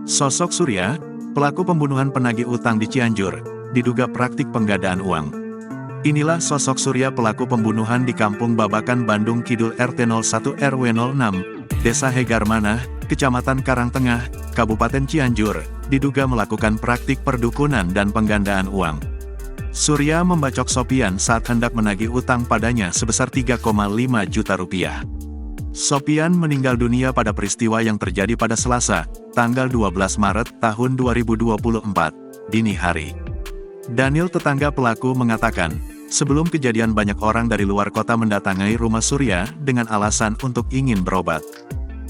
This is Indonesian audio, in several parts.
Sosok Surya, pelaku pembunuhan penagih utang di Cianjur, diduga praktik penggadaan uang. Inilah sosok Surya pelaku pembunuhan di Kampung Babakan Bandung Kidul RT 01 RW 06, Desa Hegarmanah, Kecamatan Karangtengah, Kabupaten Cianjur, diduga melakukan praktik perdukunan dan penggandaan uang. Surya membacok Sopian saat hendak menagih utang padanya sebesar 3,5 juta rupiah. Sopian meninggal dunia pada peristiwa yang terjadi pada Selasa, tanggal 12 Maret tahun 2024, dini hari. Daniel, tetangga pelaku, mengatakan, sebelum kejadian banyak orang dari luar kota mendatangi rumah Surya dengan alasan untuk ingin berobat.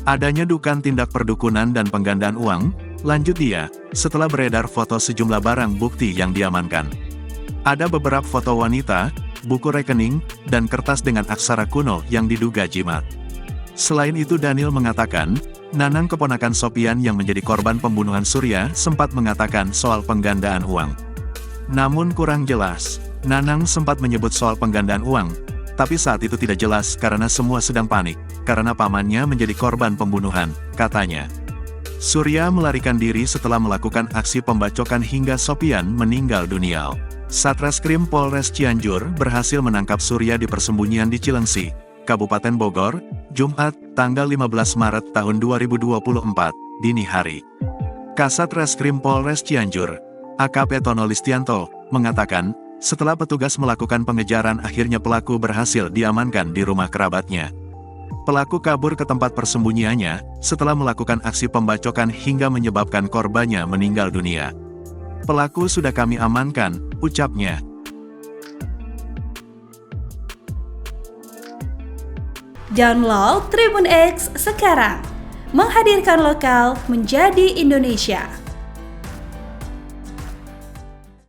Adanya dugaan tindak perdukunan dan penggandaan uang, lanjut dia, setelah beredar foto sejumlah barang bukti yang diamankan. Ada beberapa foto wanita, buku rekening, dan kertas dengan aksara kuno yang diduga jimat. Selain itu, Daniel mengatakan, Nanang, keponakan Sopian yang menjadi korban pembunuhan Surya, sempat mengatakan soal penggandaan uang. Namun kurang jelas, Nanang sempat menyebut soal penggandaan uang, tapi saat itu tidak jelas karena semua sedang panik, karena pamannya menjadi korban pembunuhan, katanya. Surya melarikan diri setelah melakukan aksi pembacokan hingga Sopian meninggal dunia. Satreskrim Polres Cianjur berhasil menangkap Surya di persembunyian di Cilengsi, Kabupaten Bogor, Jumat, tanggal 15 Maret tahun 2024, dini hari. Kasat Reskrim Polres Cianjur, AKP Tono Listianto, mengatakan, setelah petugas melakukan pengejaran akhirnya pelaku berhasil diamankan di rumah kerabatnya. Pelaku kabur ke tempat persembunyiannya, setelah melakukan aksi pembacokan hingga menyebabkan korbannya meninggal dunia. Pelaku sudah kami amankan, ucapnya. Download Tribun X sekarang, menghadirkan lokal menjadi Indonesia.